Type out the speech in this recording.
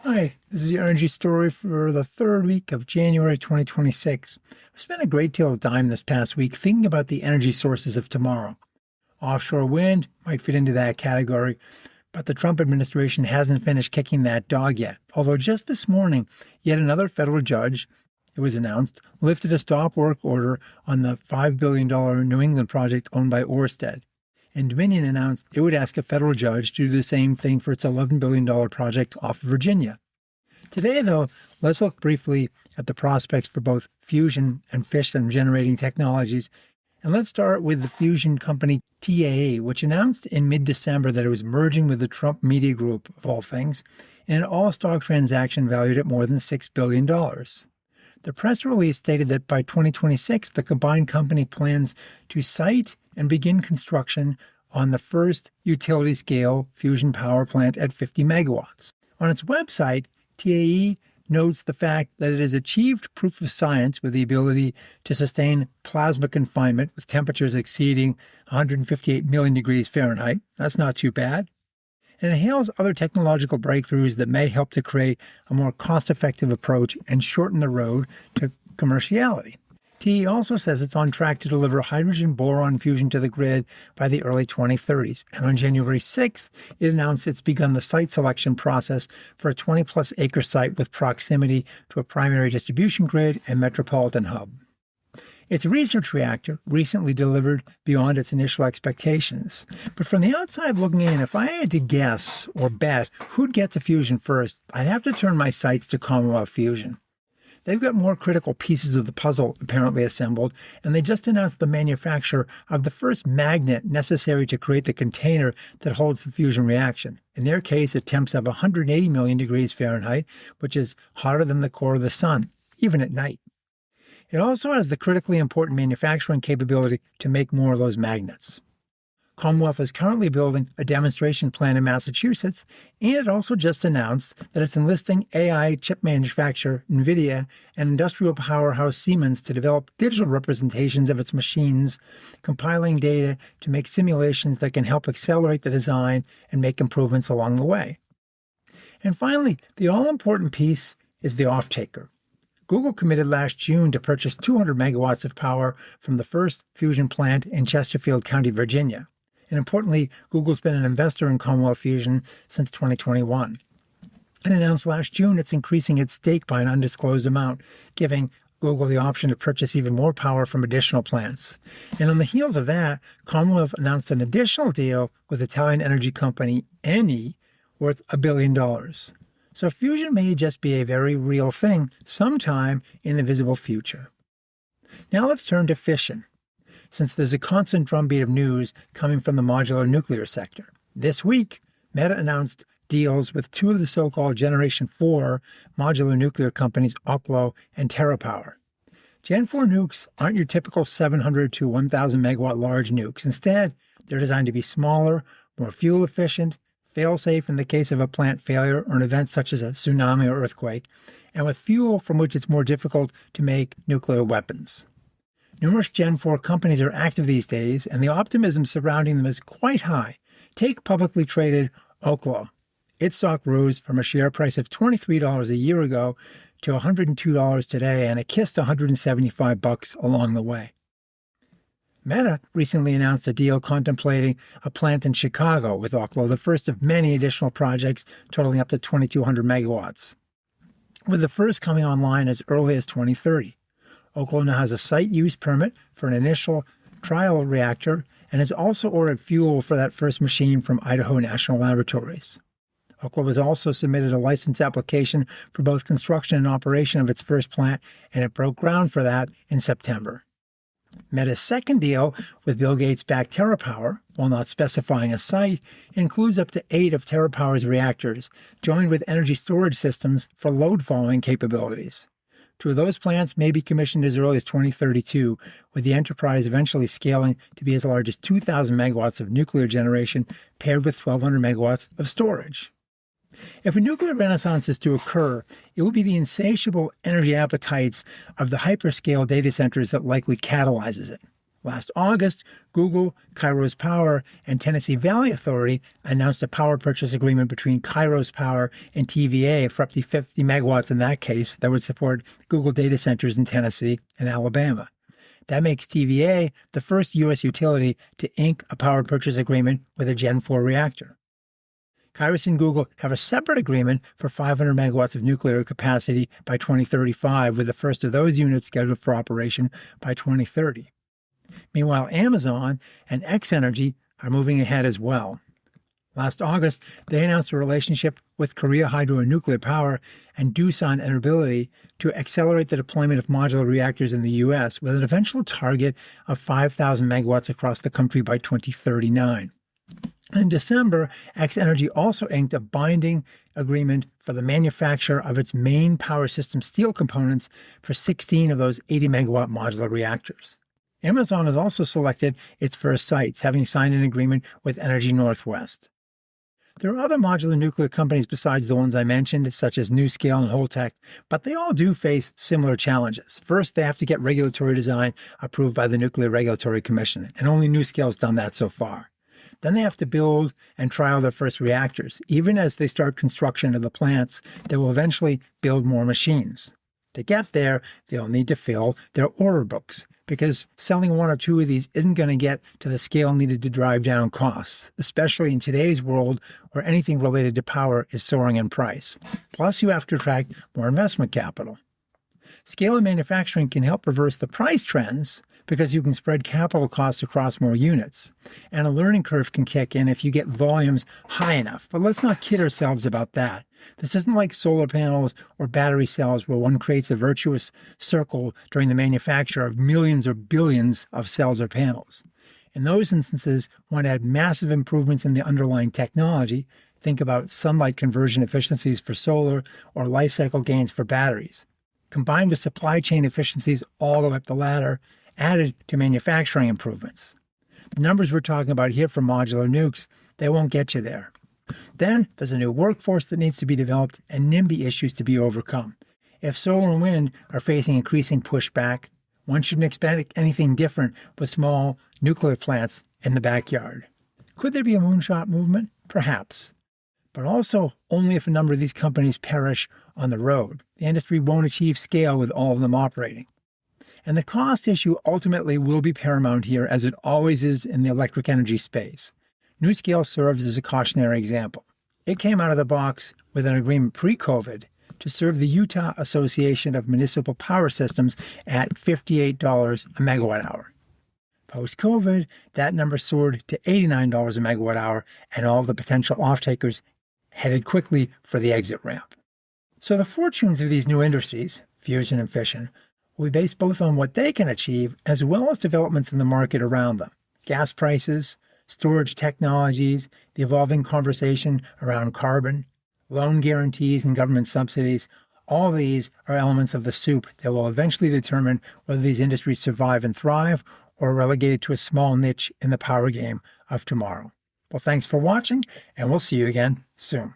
Hi, this is your energy story for the third week of January 2026. I've spent a great deal of time this past week thinking about the energy sources of tomorrow. Offshore wind might fit into that category, but the Trump administration hasn't finished kicking that dog yet. Although just this morning, yet another federal judge, it was announced, lifted a stop work order on the $5 billion New England project owned by Ørsted. And Dominion announced it would ask a federal judge to do the same thing for its $11 billion project off of Virginia. Today, though, let's look briefly at the prospects for both fusion and fission generating technologies. And let's start with the fusion company TAE, which announced in mid-December that it was merging with the Trump Media Group, of all things, in an all-stock transaction valued at more than $6 billion. The press release stated that by 2026, the combined company plans to site and begin construction on the first utility-scale fusion power plant at 50 megawatts. On its website, TAE notes the fact that it has achieved proof of science with the ability to sustain plasma confinement with temperatures exceeding 158 million degrees Fahrenheit. That's not too bad. And it hails other technological breakthroughs that may help to create a more cost-effective approach and shorten the road to commerciality. TE also says it's on track to deliver hydrogen-boron fusion to the grid by the early 2030s. And on January 6th, it announced it's begun the site selection process for a 20-plus acre site with proximity to a primary distribution grid and metropolitan hub. Its research reactor recently delivered beyond its initial expectations. But from the outside looking in, if I had to guess or bet who'd get to fusion first, I'd have to turn my sights to Commonwealth Fusion. They've got more critical pieces of the puzzle apparently assembled, and they just announced the manufacture of the first magnet necessary to create the container that holds the fusion reaction. In their case, it temps up 180 million degrees Fahrenheit, which is hotter than the core of the sun, even at night. It also has the critically important manufacturing capability to make more of those magnets. Commonwealth is currently building a demonstration plant in Massachusetts, and it also just announced that it's enlisting AI chip manufacturer NVIDIA and industrial powerhouse Siemens to develop digital representations of its machines, compiling data to make simulations that can help accelerate the design and make improvements along the way. And finally, the all-important piece is the off-taker. Google committed last June to purchase 200 megawatts of power from the first fusion plant in Chesterfield County, Virginia. And importantly, Google's been an investor in Commonwealth Fusion since 2021. And announced last June it's increasing its stake by an undisclosed amount, giving Google the option to purchase even more power from additional plants. And on the heels of that, Commonwealth announced an additional deal with Italian energy company Eni worth $1 billion. So fusion may just be a very real thing sometime in the visible future. Now let's turn to fission, since there's a constant drumbeat of news coming from the modular nuclear sector. This week, Meta announced deals with two of the so-called Generation 4 modular nuclear companies, Oklo and TerraPower. Gen 4 nukes aren't your typical 700 to 1,000 megawatt large nukes. Instead, they're designed to be smaller, more fuel efficient, fail-safe in the case of a plant failure or an event such as a tsunami or earthquake, and with fuel from which it's more difficult to make nuclear weapons. Numerous Gen 4 companies are active these days, and the optimism surrounding them is quite high. Take publicly traded Oklo. Its stock rose from a share price of $23 a year ago to $102 today, and it kissed $175 along the way. Meta recently announced a deal contemplating a plant in Chicago with Oklo, the first of many additional projects totaling up to 2,200 megawatts, with the first coming online as early as 2030. Oklo now has a site use permit for an initial trial reactor and has also ordered fuel for that first machine from Idaho National Laboratories. Oklo has also submitted a license application for both construction and operation of its first plant, and it broke ground for that in September. Meta's second deal with Bill Gates-backed TerraPower, while not specifying a site, includes up to 8 of TerraPower's reactors, joined with energy storage systems for load-following capabilities. 2 of those plants may be commissioned as early as 2032, with the enterprise eventually scaling to be as large as 2,000 megawatts of nuclear generation paired with 1,200 megawatts of storage. If a nuclear renaissance is to occur, it will be the insatiable energy appetites of the hyperscale data centers that likely catalyzes it. Last August, Google, Kairos Power, and Tennessee Valley Authority announced a power purchase agreement between Kairos Power and TVA for up to 50 megawatts in that case that would support Google data centers in Tennessee and Alabama. That makes TVA the first U.S. utility to ink a power purchase agreement with a Gen 4 reactor. Kairos and Google have a separate agreement for 500 megawatts of nuclear capacity by 2035, with the first of those units scheduled for operation by 2030. Meanwhile, Amazon and X-Energy are moving ahead as well. Last August, they announced a relationship with Korea Hydro and Nuclear Power and Doosan Enerbility to accelerate the deployment of modular reactors in the U.S. with an eventual target of 5,000 megawatts across the country by 2039. In December, X-Energy also inked a binding agreement for the manufacture of its main power system steel components for 16 of those 80-megawatt modular reactors. Amazon has also selected its first sites, having signed an agreement with Energy Northwest. There are other modular nuclear companies besides the ones I mentioned, such as NuScale and Holtec, but they all do face similar challenges. First, they have to get regulatory design approved by the Nuclear Regulatory Commission, and only NuScale has done that so far. Then they have to build and trial their first reactors. Even as they start construction of the plants, they will eventually build more machines. To get there, they'll need to fill their order books, because selling one or two of these isn't going to get to the scale needed to drive down costs, especially in today's world where anything related to power is soaring in price. Plus, you have to attract more investment capital. Scale in manufacturing can help reverse the price trends because you can spread capital costs across more units. And a learning curve can kick in if you get volumes high enough. But let's not kid ourselves about that. This isn't like solar panels or battery cells where one creates a virtuous circle during the manufacture of millions or billions of cells or panels. In those instances, one had massive improvements in the underlying technology. Think about sunlight conversion efficiencies for solar or life cycle gains for batteries. Combined with supply chain efficiencies all the way up the ladder, added to manufacturing improvements. The numbers we're talking about here for modular nukes, they won't get you there. Then there's a new workforce that needs to be developed and NIMBY issues to be overcome. If solar and wind are facing increasing pushback, one shouldn't expect anything different with small nuclear plants in the backyard. Could there be a moonshot movement? Perhaps. But also only if a number of these companies perish on the road. The industry won't achieve scale with all of them operating. And the cost issue ultimately will be paramount here, as it always is in the electric energy space. NuScale serves as a cautionary example. It came out of the box with an agreement pre-COVID to serve the Utah Association of Municipal Power Systems at $58 a megawatt hour. Post-COVID, that number soared to $89 a megawatt hour, and all the potential off-takers headed quickly for the exit ramp. So the fortunes of these new industries, fusion and fission, will be based both on what they can achieve as well as developments in the market around them. Gas prices, storage technologies, the evolving conversation around carbon, loan guarantees and government subsidies, all these are elements of the soup that will eventually determine whether these industries survive and thrive or are relegated to a small niche in the power game of tomorrow. Well, thanks for watching, and we'll see you again soon.